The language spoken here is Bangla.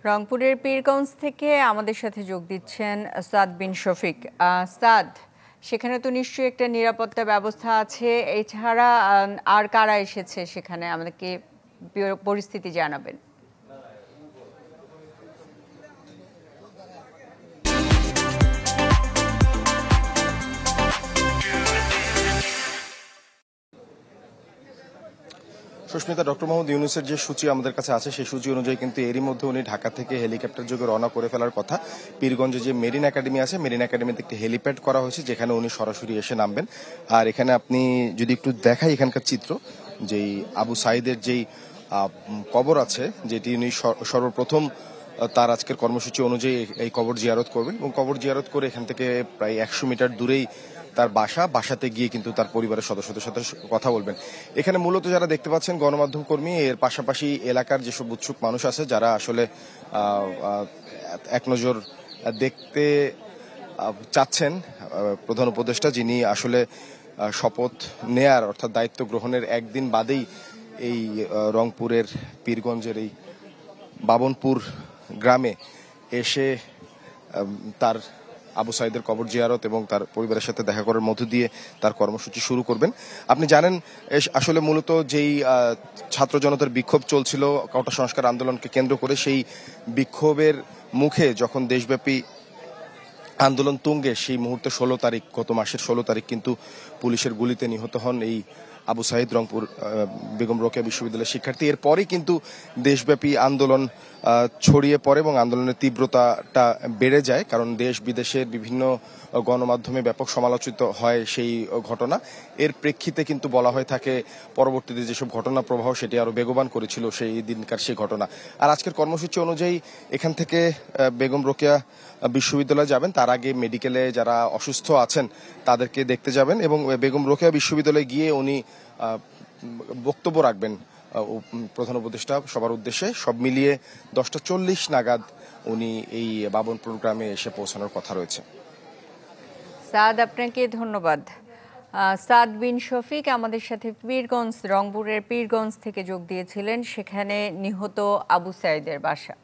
রংপুরের পীরগঞ্জ থেকে আমাদের সাথে যোগ দিচ্ছেন সাদ বিন শফিক। সাদ, সেখানে তো নিশ্চয়ই একটা নিরাপত্তা ব্যবস্থা আছে, এছাড়া আর কারা এসেছে সেখানে, আমাদেরকে পরিস্থিতি জানাবেন। সুস্মিতা, ডক্টর মোহাম্মদ ইউনূসের যে সূচি আমাদের কাছে আছে সেই সূচি অনুযায়ী কিন্তু এরই মধ্যে উনি ঢাকা থেকে হেলিকপ্টার যোগে রওনা করে ফেলার কথা। পীরগঞ্জে যে মেরিন একাডেমি আছে, মেরিন একাডেমিতে একটি হেলিপ্যাড করা হয়েছে যেখানে উনি সরাসরি এসে নামবেন। আর এখানে আপনি যদি একটু দেখাই এখানকার চিত্র, যেই আবু সাইদের যেই কবর আছে, যেটি উনি সর্বপ্রথম তার আজকের কর্মসূচি অনুযায়ী এই কবর জিয়ারত করবেন এবং কবর জিয়ারত করে এখান থেকে প্রায় 100 মিটার দূরেই তার বাসাতে গিয়ে কিন্তু তার পরিবারের সদস্যদের সাথে কথা বলবেন। এখানে মূলত যারা দেখতে পাচ্ছেন গণমাধ্যম কর্মী, এর পাশাপাশি এলাকার যেসব উৎসুক মানুষ আছে যারা আসলে এক নজর দেখতে চাচ্ছেন প্রধান উপদেষ্টা, যিনি আসলে শপথ নেয়ার অর্থাৎ দায়িত্ব গ্রহণের একদিন বাদেই এই রংপুরের পীরগঞ্জের এই বাবনপুর গ্রামে এসে তার আবু সাইদের কবর জিয়ারত এবং তার পরিবারের সাথে দেখা করার মধ্য দিয়ে তার কর্মসূচি শুরু করবেন। আপনি জানেন আসলে মূলত যেই ছাত্র জনতার বিক্ষোভ চলছিল কোটা সংস্কার আন্দোলনকে কেন্দ্র করে, সেই বিক্ষোভের মুখে যখন দেশব্যাপী আন্দোলন তুঙ্গে, সেই মুহূর্তে 16 তারিখ, গত মাসের 16 তারিখ কিন্তু পুলিশের গুলিতে নিহত হন এই আবু সাইদ, রংপুর বেগম রোকেয়া বিশ্ববিদ্যালয়ের শিক্ষার্থী। এরপরই কিন্তু দেশব্যাপী আন্দোলন ছড়িয়ে পড়ে এবং আন্দোলনের তীব্রতাটা বেড়ে যায়, কারণ দেশ বিদেশের বিভিন্ন গণমাধ্যমে ব্যাপক সমালোচিত হয় সেই ঘটনা। এর প্রেক্ষিতে কিন্তু বলা হয়ে থাকে পরবর্তীতে যেসব ঘটনা প্রবাহ সেটি আরো বেগবান করেছিল সেই দিনকার সেই ঘটনা। আর আজকের কর্মসূচি অনুযায়ী এখান থেকে বেগম রোকেয়া বিশ্ববিদ্যালয়ে যাবেন, তার আগে মেডিকেলে যারা অসুস্থ আছেন তাদেরকে দেখতে যাবেন এবং বেগম রোকেয়া বিশ্ববিদ্যালয়ে গিয়ে উনি বক্তব্য রাখবেন প্রধান উপদেষ্টা সবার উদ্দেশ্যে। সব মিলিয়ে 10টা 40 নাগাদ উনি এই বাবনপুর গ্রামে এসে পৌঁছানোর কথা রয়েছে। সাদ, আপনাকে ধন্যবাদ। সাদ বিন শফিক আমাদের সাথে রংপুরের পীরগঞ্জ থেকে যোগ দিয়েছিলেন, সেখানে নিহত আবু সাইদের বাসা।